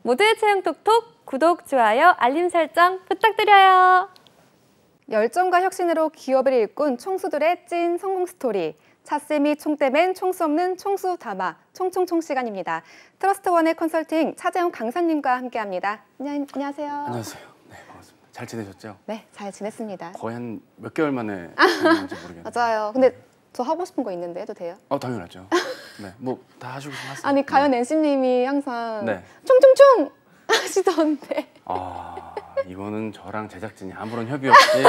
모두의 체형 톡톡 구독, 좋아요, 알림 설정 부탁드려요. 열정과 혁신으로 기업을 일꾼 총수들의 찐 성공 스토리. 차쌤이 총대맨 총수 없는 총수 담화 총총총 시간입니다. 트러스트원의 컨설팅 차재훈 강사님과 함께합니다. 안녕하세요. 안녕하세요. 네, 반갑습니다. 잘 지내셨죠? 네, 잘 지냈습니다. 거의 한 몇 개월 만에 뵙는지 모르겠네요. 맞아요. 근데 저 하고 싶은 거 있는데 해도 돼요? 당연하죠. 네, 뭐 다 하시고 싶으면 하세요. 아니 가연 NC님이 항상 네. 총총총 하시던데. 이거는 저랑 제작진이 아무런 협의 없이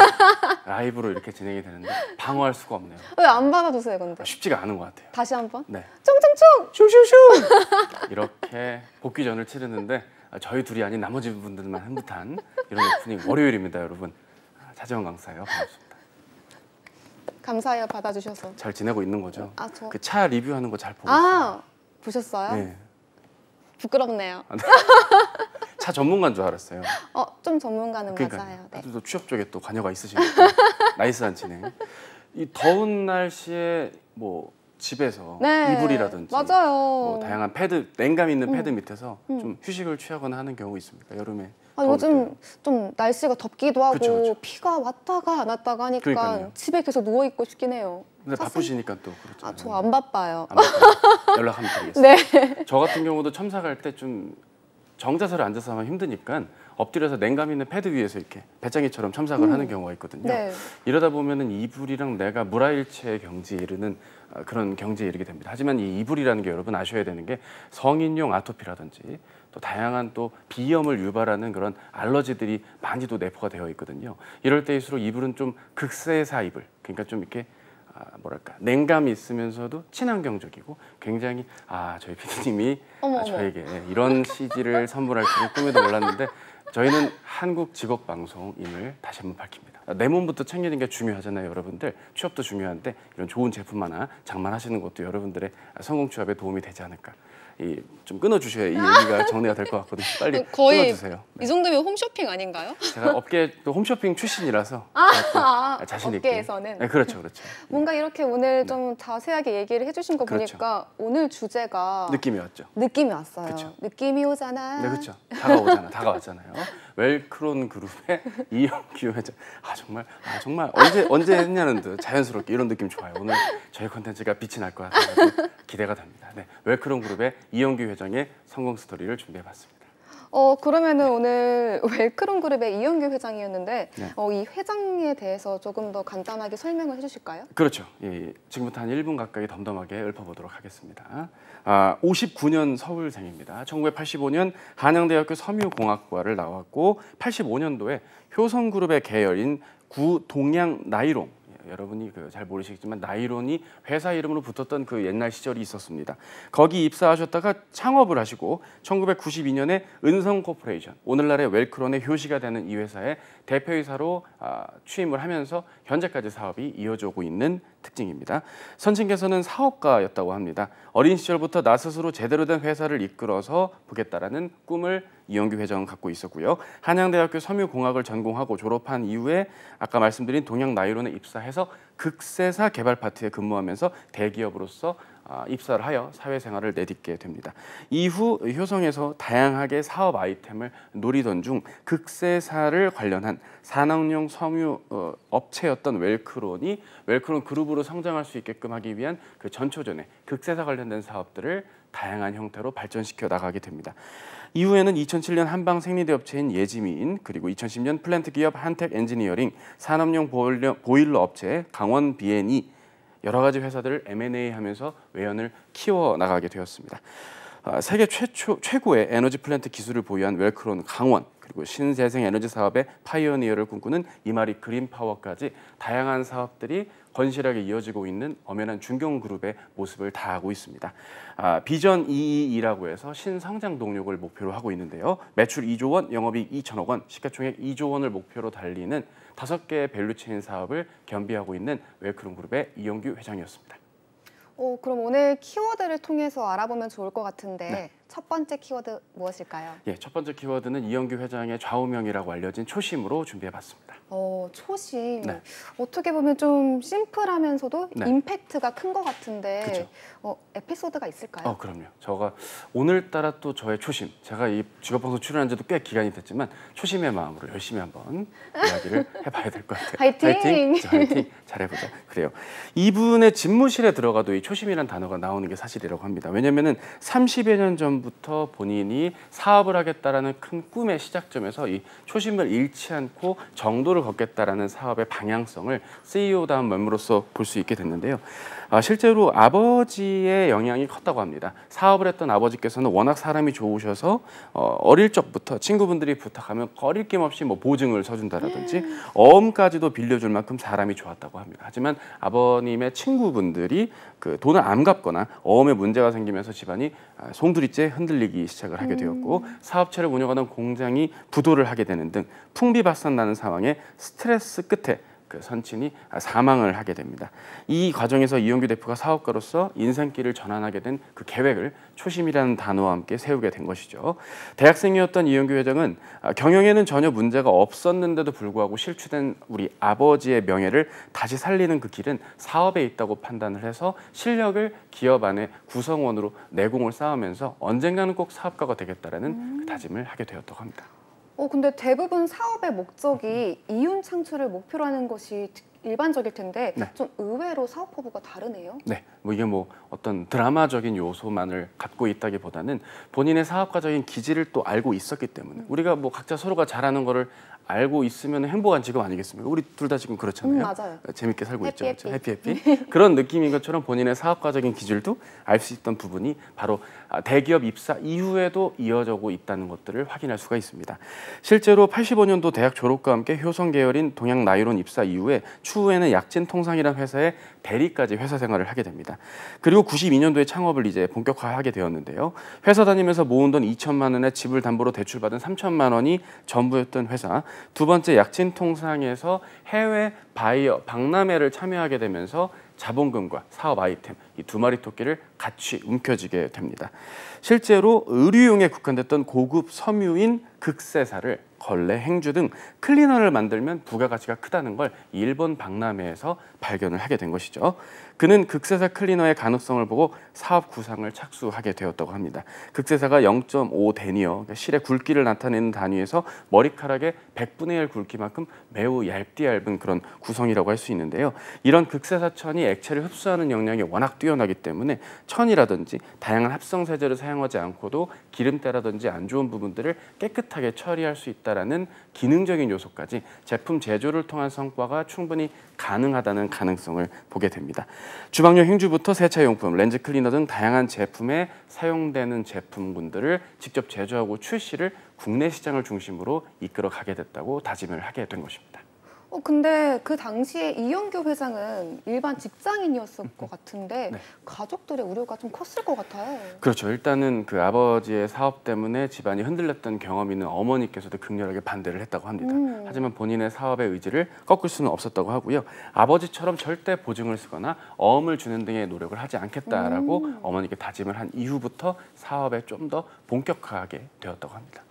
라이브로 이렇게 진행이 되는데 방어할 수가 없네요. 왜 안 받아주세요, 근데? 쉽지가 않은 것 같아요. 다시 한번. 네. 총총총! 슈슈슈! 이렇게 복귀전을 치르는데 저희 둘이 아닌 나머지 분들만 흐뭇한 이런 오프닝 월요일입니다, 여러분. 차재훈 강사예요. 반갑습니다. 감사해요, 받아주셔서. 잘 지내고 있는 거죠? 그 차 리뷰하는 거 잘 보고 있어요. 보셨어요? 네. 부끄럽네요. 차 전문가인 줄 알았어요. 좀 전문가는 그러니까요. 맞아요. 네. 또 취업 쪽에 또 관여가 있으시니까 나이스한 진행. 이 더운 날씨에 뭐 집에서 네, 이불이라든지 맞아요. 뭐 다양한 패드, 냉감 있는 패드 밑에서 좀 휴식을 취하거나 하는 경우 있습니까? 여름에. 요즘 좀 날씨가 덥기도 하고 그쵸. 비가 왔다가 안 왔다가 하니까 그러니까요. 집에 계속 누워 있고 싶긴 해요. 근데 바쁘시니까 또 그렇죠. 저 안 바빠요. 연락하면 드리겠습니다. 네. 저 같은 경우도 첨사 갈 때 좀 정자세로 앉아서 하면 힘드니까 엎드려서 냉감 있는 패드 위에서 이렇게 배짱이처럼 첨삭을 하는 경우가 있거든요. 네. 이러다 보면은 이불이랑 내가 물화일체의 경지에 이르는 그런 경지에 이르게 됩니다. 하지만 이 이불이라는 게 여러분 아셔야 되는 게 성인용 아토피라든지 또 다양한 또 비염을 유발하는 그런 알러지들이 많이 또 내포가 되어 있거든요. 이럴 때일수록 이불은 좀 극세사 이불, 그러니까 좀 이렇게 뭐랄까 냉감이 있으면서도 친환경적이고 굉장히 저희 PD님이 저에게 이런 CG를 선물할 줄은 꿈에도 몰랐는데 저희는 한국 직업방송임을 다시 한번 밝힙니다. 내 몸부터 챙기는 게 중요하잖아요, 여러분들. 취업도 중요한데 이런 좋은 제품 하나 장만하시는 것도 여러분들의 성공 취업에 도움이 되지 않을까. 좀 끊어주셔야 이 얘기가 정리가 될 것 같거든요. 빨리 거의 끊어주세요. 네. 이 정도면 홈쇼핑 아닌가요? 제가 업계 또 홈쇼핑 출신이라서 자신 있게. 업계에서는. 네, 그렇죠. 뭔가 이렇게 오늘 좀 자세하게 얘기를 해주신 거 그렇죠. 보니까 오늘 주제가 느낌이 왔죠. 느낌이 왔어요. 그쵸. 느낌이 오잖아. 네, 그렇죠. 다가왔잖아요. 웰크론 그룹의 이영규 회장. 정말 언제 했냐는 듯 자연스럽게 이런 느낌 좋아요. 오늘 저희 콘텐츠가 빛이 날 것 같아서 기대가 됩니다. 네, 웰크론 그룹의 이영규 회장의 성공 스토리를 준비해봤습니다. 그러면은 오늘 웰크론 그룹의 이영규 회장이었는데 네. 이 회장에 대해서 조금 더 간단하게 설명을 해주실까요? 그렇죠. 지금부터 한 1분 가까이 덤덤하게 읊어보도록 하겠습니다. 59년 서울생입니다. 1985년 한양대학교 섬유공학과를 나왔고 85년도에 효성그룹의 계열인 구동양나이론, 여러분이 잘 모르시겠지만 나이론이 회사 이름으로 붙었던 그 옛날 시절이 있었습니다. 거기 입사하셨다가 창업을 하시고 1992년에 은성코퍼레이션, 오늘날의 웰크론의 효시가 되는 이 회사의 대표이사로 취임을 하면서 현재까지 사업이 이어져 오고 있는 특징입니다. 선친께서는 사업가였다고 합니다. 어린 시절부터 나 스스로 제대로 된 회사를 이끌어서 보겠다라는 꿈을 이영규 회장은 갖고 있었고요. 한양대학교 섬유공학을 전공하고 졸업한 이후에 아까 말씀드린 동양나이론에 입사해서 극세사 개발 파트에 근무하면서 대기업으로서 입사를 하여 사회생활을 내딛게 됩니다. 이후 효성에서 다양하게 사업 아이템을 노리던 중 극세사를 관련한 산업용 섬유 업체였던 웰크론이 웰크론 그룹으로 성장할 수 있게끔 하기 위한 그 전초전에 극세사 관련된 사업들을 다양한 형태로 발전시켜 나가게 됩니다. 이후에는 2007년 한방 생리대 업체인 예지민, 그리고 2010년 플랜트 기업 한텍 엔지니어링, 산업용 보일러 업체 강원 B&E, 여러 가지 회사들을 M&A 하면서 외연을 키워나가게 되었습니다. 세계 최고의 에너지 플랜트 기술을 보유한 웰크론 강원, 그리고 신재생 에너지 사업의 파이오니어를 꿈꾸는 이마리 그린파워까지 다양한 사업들이 건실하게 이어지고 있는 엄연한 중견그룹의 모습을 다하고 있습니다. 비전 222라고 해서 신성장 동력을 목표로 하고 있는데요. 매출 2조 원, 영업이익 2천억 원, 시가총액 2조 원을 목표로 달리는 5개의 밸류체인 사업을 겸비하고 있는 웰크론 그룹의 이영규 회장이었습니다. 그럼 오늘 키워드를 통해서 알아보면 좋을 것 같은데 첫 번째 키워드 무엇일까요? 예, 첫 번째 키워드는 이영규 회장의 좌우명이라고 알려진 초심으로 준비해봤습니다. 초심. 네. 어떻게 보면 좀 심플하면서도 네. 임팩트가 큰 것 같은데 그쵸. 에피소드가 있을까요? 그럼요. 제가 오늘따라 또 저의 초심, 제가 이 직업방송 출연한 지도 꽤 기간이 됐지만 초심의 마음으로 열심히 한번 이야기를 해봐야 될 것 같아요. 화이팅! 화이팅! 잘해보자. 그래요. 이분의 집무실에 들어가도 이 초심이라는 단어가 나오는 게 사실이라고 합니다. 왜냐면은 30여 년 전부터 본인이 사업을 하겠다라는 큰 꿈의 시작점에서 이 초심을 잃지 않고 정도를 걷겠다라는 사업의 방향성을 CEO다운 면모로서 볼 수 있게 됐는데요. 실제로 아버지의 영향이 컸다고 합니다. 사업을 했던 아버지께서는 워낙 사람이 좋으셔서 어릴 적부터 친구분들이 부탁하면 거릴 낌 없이 뭐 보증을 서준다라든지 어음까지도 빌려줄 만큼 사람이 좋았다고 합니다. 하지만 아버님의 친구분들이 그 돈을 안 갚거나 어음에 문제가 생기면서 집안이 송두리째 흔들리기 시작을 하게 되었고 사업체를 운영하던 공장이 부도를 하게 되는 등 풍비박산 나는 상황에 스트레스 끝에 그 선친이 사망을 하게 됩니다. 이 과정에서 이영규 대표가 사업가로서 인생길을 전환하게 된 그 계획을 초심이라는 단어와 함께 세우게 된 것이죠. 대학생이었던 이영규 회장은 경영에는 전혀 문제가 없었는데도 불구하고 실추된 우리 아버지의 명예를 다시 살리는 그 길은 사업에 있다고 판단을 해서 실력을 기업 안에 구성원으로 내공을 쌓으면서 언젠가는 꼭 사업가가 되겠다라는 그 다짐을 하게 되었다고 합니다. 근데 대부분 사업의 목적이 이윤 창출을 목표로 하는 것이 일반적일 텐데 네. 좀 의외로 사업 포부가 다르네요. 네, 이게 어떤 드라마적인 요소만을 갖고 있다기보다는 본인의 사업가적인 기질을 또 알고 있었기 때문에 우리가 각자 서로가 잘하는 거를 알고 있으면 행복한 직업 아니겠습니까? 우리 둘 다 지금 그렇잖아요. 맞아요. 재밌게 살고 있죠. 해피. 해피. 그런 느낌인 것처럼 본인의 사업가적인 기질도 알 수 있던 부분이 바로 대기업 입사 이후에도 이어지고 있다는 것들을 확인할 수가 있습니다. 실제로 85년도 대학 졸업과 함께 효성 계열인 동양나이론 입사 이후에 추후에는 약진통상이라는 회사의 대리까지 회사 생활을 하게 됩니다. 그리고 92년도에 창업을 이제 본격화하게 되었는데요. 회사 다니면서 모은 돈 2천만 원에 집을 담보로 대출받은 3천만 원이 전부였던 회사. 두 번째 약진통상에서 해외 바이어 박람회를 참여하게 되면서 자본금과 사업 아이템 이 두 마리 토끼를 같이 움켜쥐게 됩니다. 실제로 의류용에 국한됐던 고급 섬유인 극세사를 걸레, 행주 등 클리너를 만들면 부가가치가 크다는 걸 일본 박람회에서 발견을 하게 된 것이죠. 그는 극세사 클리너의 가능성을 보고 사업 구상을 착수하게 되었다고 합니다. 극세사가 0.5 데니어, 그러니까 실의 굵기를 나타내는 단위에서 머리카락의 100분의 1 굵기만큼 매우 얇디 얇은 그런 구성이라고 할 수 있는데요. 이런 극세사천이 액체를 흡수하는 역량이 워낙 뛰어나기 때문에 천이라든지 다양한 합성 세제를 사용하지 않고도 기름때라든지 안 좋은 부분들을 깨끗하게 처리할 수 있다라는 기능적인 요소까지 제품 제조를 통한 성과가 충분히 가능하다는 가능성을 보게 됩니다. 주방용 행주부터 세차용품, 렌즈 클리너 등 다양한 제품에 사용되는 제품군들을 직접 제조하고 출시를 국내 시장을 중심으로 이끌어 가게 됐다고 다짐을 하게 된 것입니다. 근데 그 당시에 이영규 회장은 일반 직장인이었을 것 같은데 네. 가족들의 우려가 좀 컸을 것 같아요. 그렇죠. 일단은 그 아버지의 사업 때문에 집안이 흔들렸던 경험이 있는 어머니께서도 극렬하게 반대를 했다고 합니다. 하지만 본인의 사업의 의지를 꺾을 수는 없었다고 하고요. 아버지처럼 절대 보증을 쓰거나 어음을 주는 등의 노력을 하지 않겠다라고 어머니께 다짐을 한 이후부터 사업에 좀 더 본격화하게 되었다고 합니다.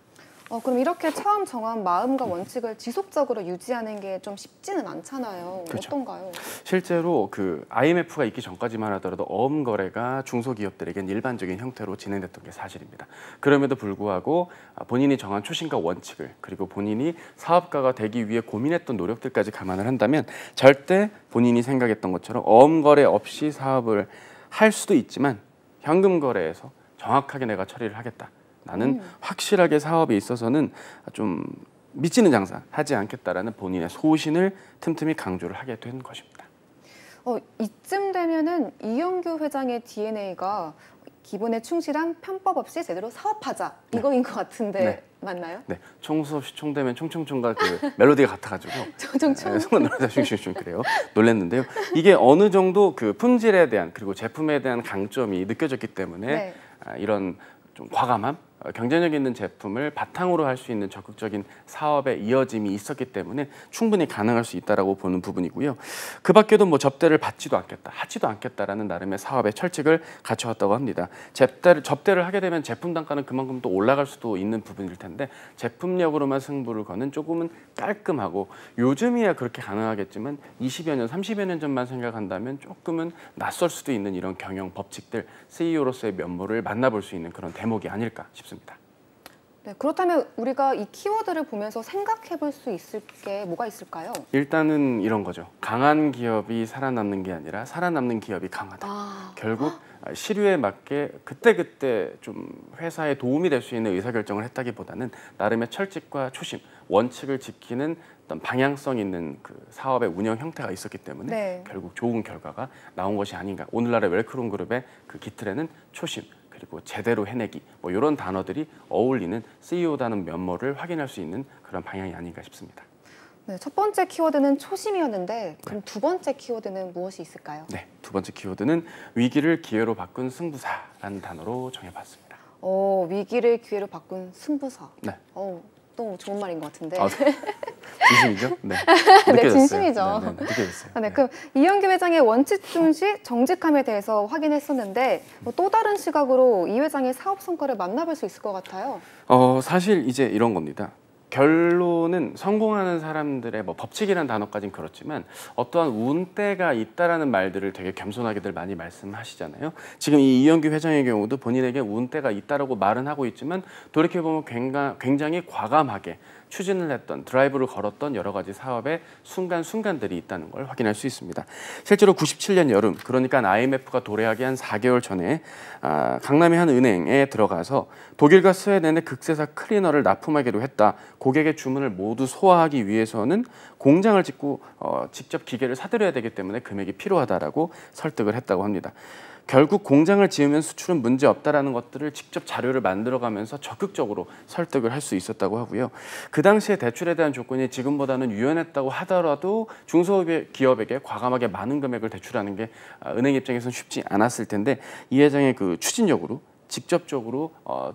그럼 이렇게 처음 정한 마음과 원칙을 지속적으로 유지하는 게 좀 쉽지는 않잖아요. 그렇죠. 어떤가요? 실제로 그 IMF가 있기 전까지만 하더라도 어음 거래가 중소기업들에겐 일반적인 형태로 진행됐던 게 사실입니다. 그럼에도 불구하고 본인이 정한 초심과 원칙을 그리고 본인이 사업가가 되기 위해 고민했던 노력들까지 감안을 한다면 절대 본인이 생각했던 것처럼 어음 거래 없이 사업을 할 수도 있지만 현금 거래에서 정확하게 내가 처리를 하겠다. 나는 확실하게 사업에 있어서는 좀 미치는 장사 하지 않겠다라는 본인의 소신을 틈틈이 강조를 하게 된 것입니다. 이쯤 되면은 이영규 회장의 DNA가 기본에 충실한 편법 없이 제대로 사업하자 이거인 것 같은데 네. 맞나요? 네, 총수 없이 총대면 총총총과 그 멜로디가 같아가지고 총총총. 순간 놀라서 슝슝슝 그래요. 놀랐는데요. 이게 어느 정도 그 품질에 대한 그리고 제품에 대한 강점이 느껴졌기 때문에 네. 이런 좀 과감함, 경쟁력 있는 제품을 바탕으로 할 수 있는 적극적인 사업의 이어짐이 있었기 때문에 충분히 가능할 수 있다라고 보는 부분이고요. 그 밖에도 뭐 접대를 받지도 않겠다, 하지도 않겠다라는 나름의 사업의 철칙을 갖춰왔다고 합니다. 접대를 하게 되면 제품 단가는 그만큼 또 올라갈 수도 있는 부분일 텐데 제품력으로만 승부를 거는 조금은 깔끔하고 요즘이야 그렇게 가능하겠지만 20여 년, 30여 년 전만 생각한다면 조금은 낯설 수도 있는 이런 경영 법칙들, CEO로서의 면모를 만나볼 수 있는 그런 대목이 아닐까 싶습니다. 네, 그렇다면 우리가 이 키워드를 보면서 생각해 볼 수 있을 게 뭐가 있을까요? 일단은 이런 거죠. 강한 기업이 살아남는 게 아니라 살아남는 기업이 강하다. 결국 시류에 맞게 그때그때 좀 회사에 도움이 될 수 있는 의사결정을 했다기보다는 나름의 철칙과 초심, 원칙을 지키는 어떤 방향성 있는 그 사업의 운영 형태가 있었기 때문에 네. 결국 좋은 결과가 나온 것이 아닌가. 오늘날의 웰크론 그룹의 그 기틀에는 초심, 그리고 제대로 해내기 뭐 이런 단어들이 어울리는 CEO다는 면모를 확인할 수 있는 그런 방향이 아닌가 싶습니다. 네, 첫 번째 키워드는 초심이었는데 그럼 두 번째 키워드는 무엇이 있을까요? 네, 두 번째 키워드는 위기를 기회로 바꾼 승부사라는 단어로 정해봤습니다. 위기를 기회로 바꾼 승부사. 네. 너무 좋은 말인 것 같은데. 진심이죠? 네. 네, 진심이죠. 네, 느껴졌어요. 네, 그럼 이현규 회장의 원칙 중시 정직함에 대해서 확인했었는데 또 다른 시각으로 이 회장의 사업 성과를 만나볼 수 있을 것 같아요. 사실 이제 이런 겁니다. 결론은 성공하는 사람들의 뭐 법칙이라는 단어까지는 그렇지만 어떠한 운때가 있다라는 말들을 되게 겸손하게들 많이 말씀하시잖아요. 지금 이 이현규 회장의 경우도 본인에게 운때가 있다라고 말은 하고 있지만 돌이켜보면 굉장히 과감하게 추진을 했던, 드라이브를 걸었던 여러 가지 사업의 순간순간들이 있다는 걸 확인할 수 있습니다. 실제로 97년 여름, 그러니까 IMF가 도래하기 한 4개월 전에 강남의 한 은행에 들어가서 독일과 스웨덴의 극세사 클리너를 납품하기로 했다. 고객의 주문을 모두 소화하기 위해서는 공장을 짓고 직접 기계를 사들여야 되기 때문에 금액이 필요하다라고 설득을 했다고 합니다. 결국 공장을 지으면 수출은 문제 없다라는 것들을 직접 자료를 만들어가면서 적극적으로 설득을 할 수 있었다고 하고요. 그 당시에 대출에 대한 조건이 지금보다는 유연했다고 하더라도 중소기업에게 과감하게 많은 금액을 대출하는 게 은행 입장에서는 쉽지 않았을 텐데 이 회장의 그 추진력으로 직접적으로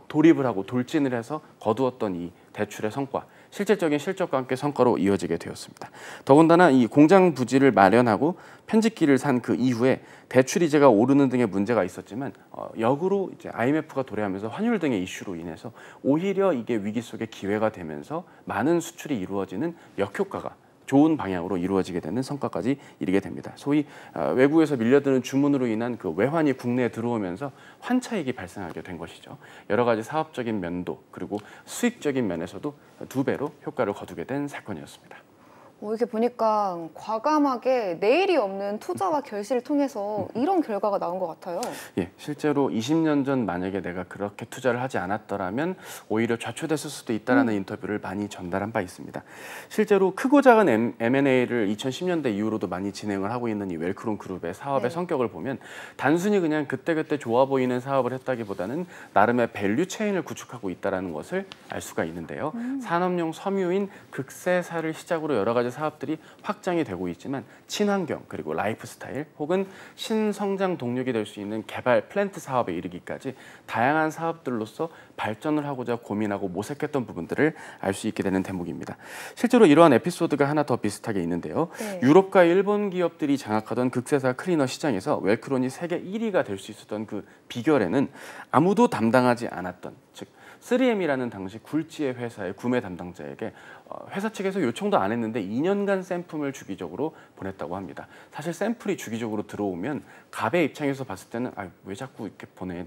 돌입을 하고 돌진을 해서 거두었던 이 대출의 성과, 실질적인 실적과 함께 성과로 이어지게 되었습니다. 더군다나 이 공장 부지를 마련하고 편집기를 산 그 이후에 대출 이자가 오르는 등의 문제가 있었지만 역으로 이제 IMF가 도래하면서 환율 등의 이슈로 인해서 오히려 이게 위기 속의 기회가 되면서 많은 수출이 이루어지는 역효과가 좋은 방향으로 이루어지게 되는 성과까지 이르게 됩니다. 소위 외국에서 밀려드는 주문으로 인한 그 외환이 국내에 들어오면서 환차익이 발생하게 된 것이죠. 여러 가지 사업적인 면도 그리고 수익적인 면에서도 2배로 효과를 거두게 된 사건이었습니다. 이렇게 보니까 과감하게 내일이 없는 투자와 결실을 통해서 이런 결과가 나온 것 같아요. 예, 실제로 20년 전 만약에 내가 그렇게 투자를 하지 않았더라면 오히려 좌초됐을 수도 있다라는 인터뷰를 많이 전달한 바 있습니다. 실제로 크고 작은 M&A를 2010년대 이후로도 많이 진행을 하고 있는 이 웰크론 그룹의 사업의 성격을 보면 단순히 그냥 그때그때 좋아 보이는 사업을 했다기보다는 나름의 밸류 체인을 구축하고 있다는 것을 알 수가 있는데요. 산업용 섬유인 극세사를 시작으로 여러 가지 사업들이 확장이 되고 있지만 친환경 그리고 라이프 스타일 혹은 신성장 동력이 될 수 있는 개발 플랜트 사업에 이르기까지 다양한 사업들로서 발전을 하고자 고민하고 모색했던 부분들을 알 수 있게 되는 대목입니다. 실제로 이러한 에피소드가 하나 더 비슷하게 있는데요. 네. 유럽과 일본 기업들이 장악하던 극세사 클리너 시장에서 웰크론이 세계 1위가 될 수 있었던 그 비결에는 아무도 담당하지 않았던, 즉 3M이라는 당시 굴지의 회사의 구매 담당자에게 회사 측에서 요청도 안 했는데 2년간 샘플을 주기적으로 보냈다고 합니다. 사실 샘플이 주기적으로 들어오면 갑의 입장에서 봤을 때는 왜 자꾸 이렇게 보내?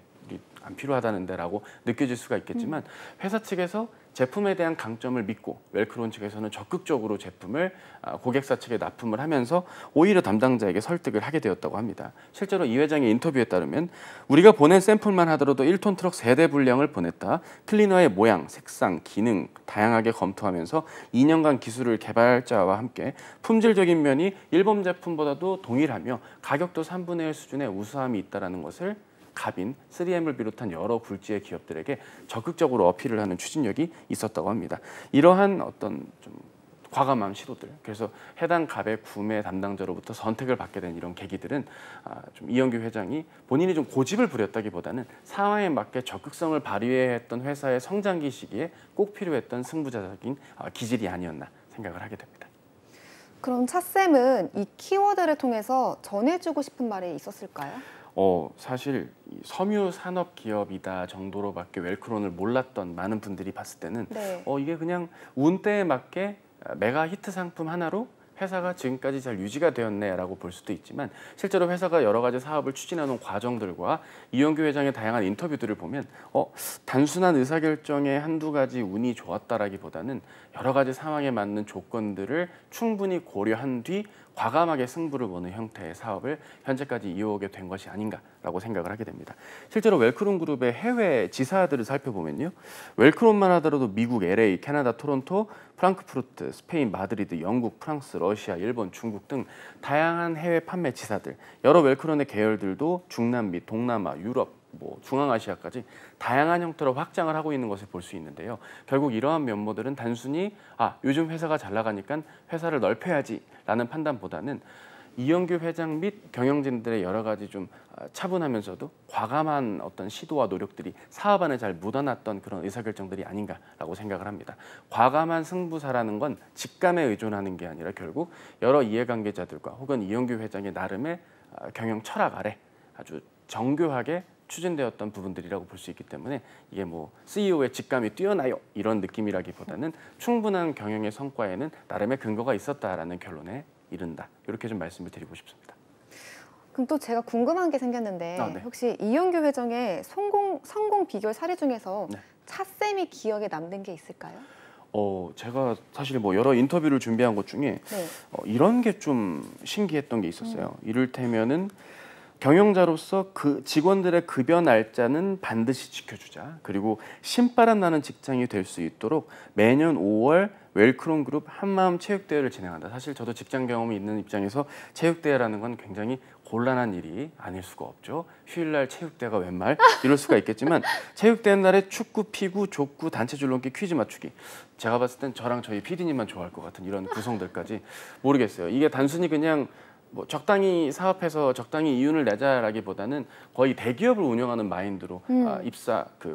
안 필요하다는데 라고 느껴질 수가 있겠지만 회사 측에서 제품에 대한 강점을 믿고 웰크론 측에서는 적극적으로 제품을 고객사 측에 납품을 하면서 오히려 담당자에게 설득을 하게 되었다고 합니다. 실제로 이 회장의 인터뷰에 따르면 우리가 보낸 샘플만 하더라도 1톤 트럭 3대 분량을 보냈다. 클리너의 모양, 색상, 기능 다양하게 검토하면서 2년간 기술을 개발자와 함께 품질적인 면이 일본 제품보다도 동일하며 가격도 3분의 1 수준의 우수함이 있다는 것을 갑인 3M을 비롯한 여러 굴지의 기업들에게 적극적으로 어필을 하는 추진력이 있었다고 합니다. 이러한 어떤 좀 과감한 시도들, 그래서 해당 갑의 구매 담당자로부터 선택을 받게 된 이런 계기들은 좀 이영규 회장이 본인이 좀 고집을 부렸다기보다는 상황에 맞게 적극성을 발휘해야 했던 회사의 성장기 시기에 꼭 필요했던 승부자적인 기질이 아니었나 생각을 하게 됩니다. 그럼 차쌤은 이 키워드를 통해서 전해주고 싶은 말이 있었을까요? 사실 섬유 산업 기업이다 정도로밖에 웰크론을 몰랐던 많은 분들이 봤을 때는 네. 이게 그냥 운때에 맞게 메가 히트 상품 하나로 회사가 지금까지 잘 유지가 되었네라고 볼 수도 있지만, 실제로 회사가 여러 가지 사업을 추진하는 과정들과 이영규 회장의 다양한 인터뷰들을 보면 단순한 의사결정에 한두 가지 운이 좋았다라기보다는 여러 가지 상황에 맞는 조건들을 충분히 고려한 뒤 과감하게 승부를 보는 형태의 사업을 현재까지 이어오게 된 것이 아닌가라고 생각을 하게 됩니다. 실제로 웰크론 그룹의 해외 지사들을 살펴보면요, 웰크론만 하더라도 미국 LA, 캐나다 토론토, 프랑크푸르트, 스페인 마드리드, 영국, 프랑스, 러시아, 일본, 중국 등 다양한 해외 판매 지사들, 여러 웰크론의 계열들도 중남미, 동남아, 유럽, 중앙아시아까지 다양한 형태로 확장을 하고 있는 것을 볼 수 있는데요. 결국 이러한 면모들은 단순히 요즘 회사가 잘 나가니까 회사를 넓혀야지라는 판단보다는 이영규 회장 및 경영진들의 여러 가지 좀 차분하면서도 과감한 어떤 시도와 노력들이 사업 안에 잘 묻어났던 그런 의사결정들이 아닌가라고 생각을 합니다. 과감한 승부사라는 건 직감에 의존하는 게 아니라 결국 여러 이해관계자들과 혹은 이영규 회장의 나름의 경영 철학 아래 아주 정교하게 추진되었던 부분들이라고 볼 수 있기 때문에 이게 CEO의 직감이 뛰어나요 이런 느낌이라기보다는 충분한 경영의 성과에는 나름의 근거가 있었다라는 결론에 이른다, 이렇게 좀 말씀을 드리고 싶습니다. 그럼 또 제가 궁금한 게 생겼는데 네. 혹시 이영규 회장의 성공 비결 사례 중에서 네. 차쌤이 기억에 남는 게 있을까요? 제가 사실 여러 인터뷰를 준비한 것 중에 네. 이런 게 좀 신기했던 게 있었어요. 이를테면은 경영자로서 그 직원들의 급여 날짜는 반드시 지켜주자. 그리고 신바람 나는 직장이 될 수 있도록 매년 5월 웰크론 그룹 한마음 체육대회를 진행한다. 사실 저도 직장 경험이 있는 입장에서 체육대회라는 건 굉장히 곤란한 일이 아닐 수가 없죠. 휴일날 체육대회가 웬 말? 이럴 수가 있겠지만 체육대회 날에 축구, 피구, 족구, 단체 줄넘기, 퀴즈 맞추기. 제가 봤을 땐 저랑 저희 PD님만 좋아할 것 같은 이런 구성들까지 모르겠어요. 이게 단순히 그냥 적당히 사업해서 적당히 이윤을 내자라기보다는 거의 대기업을 운영하는 마인드로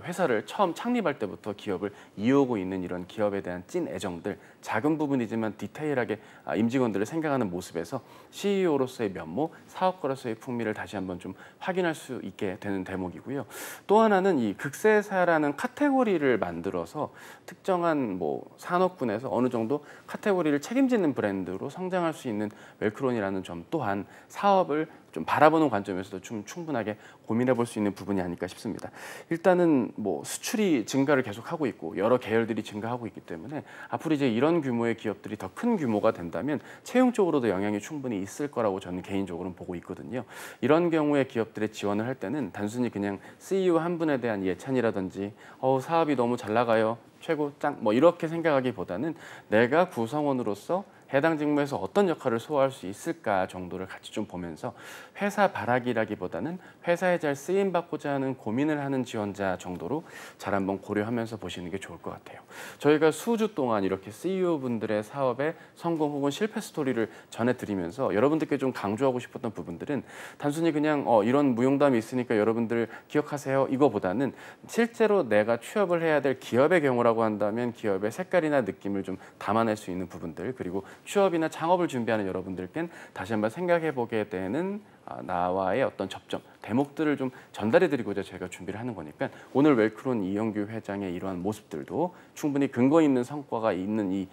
회사를 처음 창립할 때부터 기업을 이어오고 있는 이런 기업에 대한 찐 애정들, 작은 부분이지만 디테일하게 임직원들을 생각하는 모습에서 CEO로서의 면모, 사업가로서의 풍미를 다시 한번 좀 확인할 수 있게 되는 대목이고요. 또 하나는 이 극세사라는 카테고리를 만들어서 특정한 산업군에서 어느 정도 카테고리를 책임지는 브랜드로 성장할 수 있는 웰크론이라는 점 또한 사업을 좀 바라보는 관점에서도 좀 충분하게 고민해 볼 수 있는 부분이 아닐까 싶습니다. 일단은 수출이 증가를 계속하고 있고 여러 계열들이 증가하고 있기 때문에 앞으로 이제 이런 규모의 기업들이 더 큰 규모가 된다면 채용적으로도 영향이 충분히 있을 거라고 저는 개인적으로는 보고 있거든요. 이런 경우에 기업들의 지원을 할 때는 단순히 그냥 CEO 한 분에 대한 예찬이라든지 사업이 너무 잘 나가요, 최고 짱 이렇게 생각하기보다는 내가 구성원으로서 해당 직무에서 어떤 역할을 소화할 수 있을까 정도를 같이 좀 보면서 회사 바라기라기보다는 회사에 잘 쓰임받고자 하는 고민을 하는 지원자 정도로 잘 한번 고려하면서 보시는 게 좋을 것 같아요. 저희가 수주 동안 이렇게 CEO분들의 사업의 성공 혹은 실패 스토리를 전해드리면서 여러분들께 좀 강조하고 싶었던 부분들은 단순히 그냥 이런 무용담이 있으니까 여러분들 기억하세요 이거보다는 실제로 내가 취업을 해야 될 기업의 경우라고 한다면 기업의 색깔이나 느낌을 좀 담아낼 수 있는 부분들, 그리고 취업이나 창업을 준비하는 여러분들께는 다시 한번 생각해 보게 되는 나와의 어떤 접점, 대목들을 좀 전달해 드리고자 저희가 준비를 하는 거니까 오늘 웰크론 이영규 회장의 이러한 모습들도 충분히 근거 있는 성과가 있는 이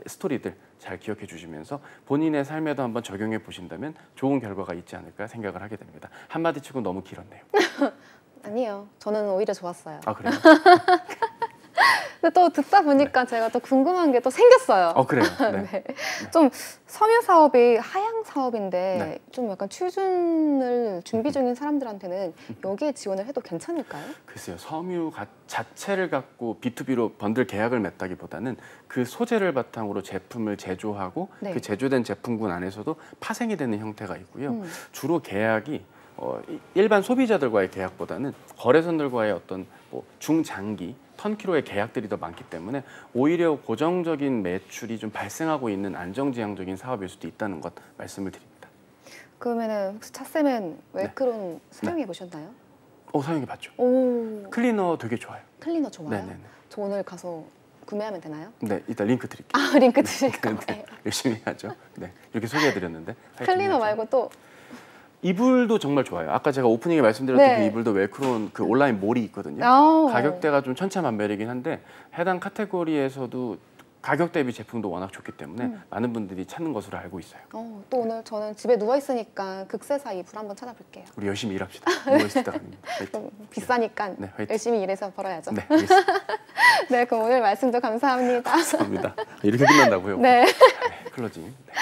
스토리들 잘 기억해 주시면서 본인의 삶에도 한번 적용해 보신다면 좋은 결과가 있지 않을까 생각을 하게 됩니다. 한마디 치고 너무 길었네요. 아니요. 저는 오히려 좋았어요. 그래요? 근데 또 듣다 보니까 제가 또 궁금한 게 또 생겼어요. 그래요? 네. 네. 좀 섬유 사업이 하향 사업인데 네. 좀 약간 취준을 준비 중인 사람들한테는 여기에 지원을 해도 괜찮을까요? 글쎄요. 섬유 자체를 갖고 B2B로 번들 계약을 맺다기보다는 그 소재를 바탕으로 제품을 제조하고 네. 그 제조된 제품군 안에서도 파생이 되는 형태가 있고요. 주로 계약이 일반 소비자들과의 계약보다는 거래선들과의 어떤 중장기 턴키로의 계약들이 더 많기 때문에 오히려 고정적인 매출이 좀 발생하고 있는 안정지향적인 사업일 수도 있다는 것 말씀을 드립니다. 그러면은 혹시 차쌤은 웰크론 사용해 보셨나요? 사용해 봤죠. 오, 클리너 되게 좋아요. 클리너 좋아요? 네네네. 저 오늘 가서 구매하면 되나요? 네, 이따 링크 드릴게요. 아, 링크 드릴 거예요. 네, 열심히 하죠. 네, 이렇게 소개해드렸는데 클리너 말고 또 이불도 정말 좋아요. 아까 제가 오프닝에 말씀드렸던 네. 그 이불도 웰크론 그 온라인 몰이 있거든요. 아, 가격대가 좀 천차만별이긴 한데 해당 카테고리에서도 가격 대비 제품도 워낙 좋기 때문에 많은 분들이 찾는 것으로 알고 있어요. 또 오늘 저는 집에 누워 있으니까 극세사 이불 한번 찾아볼게요. 우리 열심히 일합시다. 누워있을 때가 아닙니다. 화이팅. 비싸니까 네, 화이팅. 열심히 일해서 벌어야죠. 네, 알겠습니다. 네, 그럼 오늘 말씀도 감사합니다. 감사합니다. 이렇게 끝난다고요? 네. 클로징. 네.